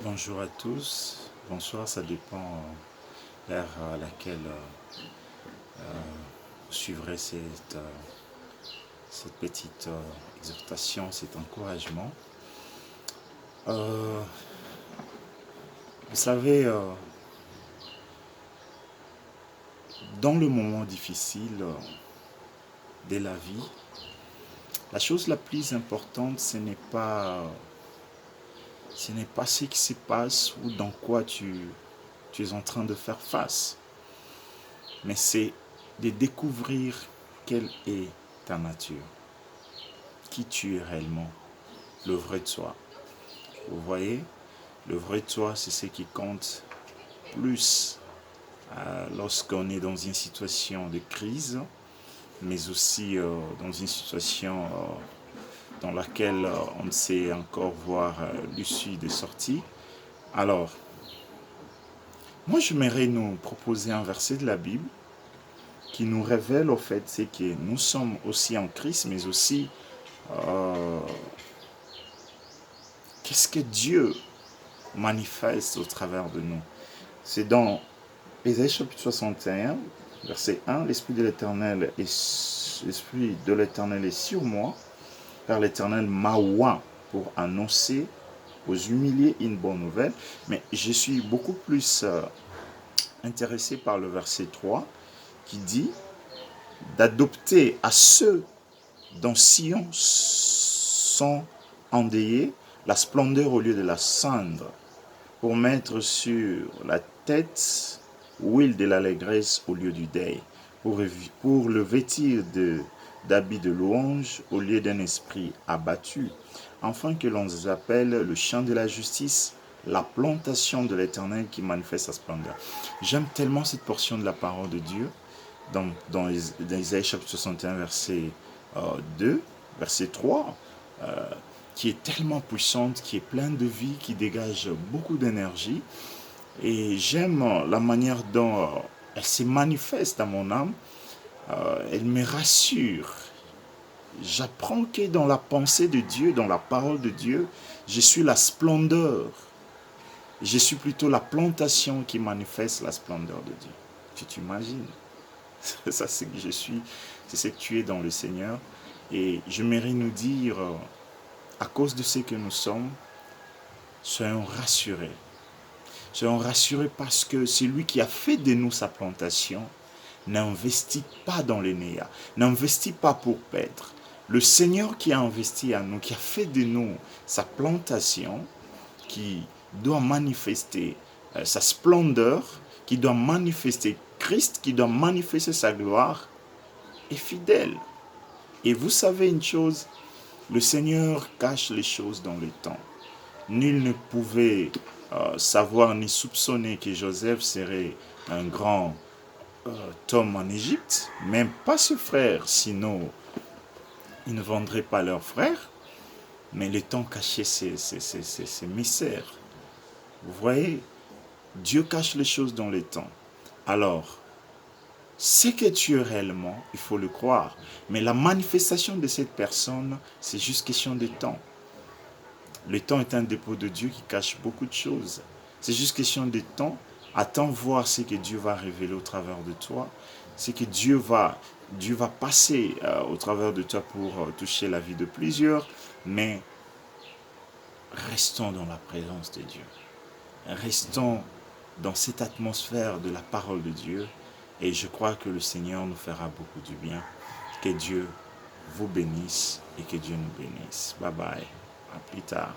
Bonjour à tous. Bonsoir, ça dépend l'heure à laquelle vous suivrez cette petite exhortation, cet encouragement. Vous savez, dans le moment difficile de la vie, la chose la plus importante, ce n'est pas ce qui se passe ou dans quoi tu es en train de faire face, mais c'est de découvrir quelle est ta nature, qui tu es réellement, le vrai de soi. Vous voyez, le vrai de soi, c'est ce qui compte plus lorsqu'on est dans une situation de crise, mais aussi dans une situation dans laquelle on ne sait encore voir l'issue des sorties. Alors, moi, j'aimerais nous proposer un verset de la Bible qui nous révèle au fait c'est que nous sommes aussi en Christ, mais aussi euh, qu'est-ce que Dieu manifeste au travers de nous. C'est dans Ésaïe chapitre 61, verset 1, l'Esprit de l'Éternel est sur moi, car l'Éternel m'a oint pour annoncer aux humiliés une bonne nouvelle. Mais je suis beaucoup plus intéressé par le verset 3 qui dit d'adopter à ceux dont Sion sont endeuillés la splendeur au lieu de la cendre, pour mettre sur la tête huile de l'allégresse au lieu du deuil, pour le vêtir d'habits de louange au lieu d'un esprit abattu, afin que l'on appelle le chant de la justice la plantation de l'Éternel qui manifeste sa splendeur. J'aime tellement cette portion de la parole de Dieu dans Isaïe chapitre 61 verset 2, verset 3, qui est tellement puissante, qui est pleine de vie, qui dégage beaucoup d'énergie. Et j'aime la manière dont elle se manifeste à mon âme. Elle me rassure. J'apprends que dans la pensée de Dieu, dans la parole de Dieu, je suis la splendeur. Je suis plutôt la plantation qui manifeste la splendeur de Dieu. Tu t'imagines? Ça, c'est que je suis, c'est ce que tu es dans le Seigneur. Et j'aimerais nous dire, à cause de ce que nous sommes, soyons rassurés. Soyons rassurés parce que celui qui a fait de nous sa plantation n'investit pas dans les néants, n'investit pas pour perdre. Le Seigneur qui a investi en nous, qui a fait de nous sa plantation, qui doit manifester sa splendeur, qui doit manifester Christ, qui doit manifester sa gloire, est fidèle. Et vous savez une chose, le Seigneur cache les choses dans le temps. Nul ne pouvait savoir ni soupçonner que Joseph serait un grand homme en Égypte, même pas ses frères, sinon ils ne vendraient pas leurs frères, mais le temps cachait ses mystères. Vous voyez, Dieu cache les choses dans le temps. Alors, ce que tu es réellement, il faut le croire. Mais la manifestation de cette personne, c'est juste question de temps. Le temps est un dépôt de Dieu qui cache beaucoup de choses. C'est juste question de temps. Attends voir ce que Dieu va révéler au travers de toi. Ce que Dieu va passer au travers de toi pour toucher la vie de plusieurs. Mais restons dans la présence de Dieu. Restons dans cette atmosphère de la parole de Dieu. Et je crois que le Seigneur nous fera beaucoup du bien. Que Dieu vous bénisse et que Dieu nous bénisse. Bye bye. À plus tard.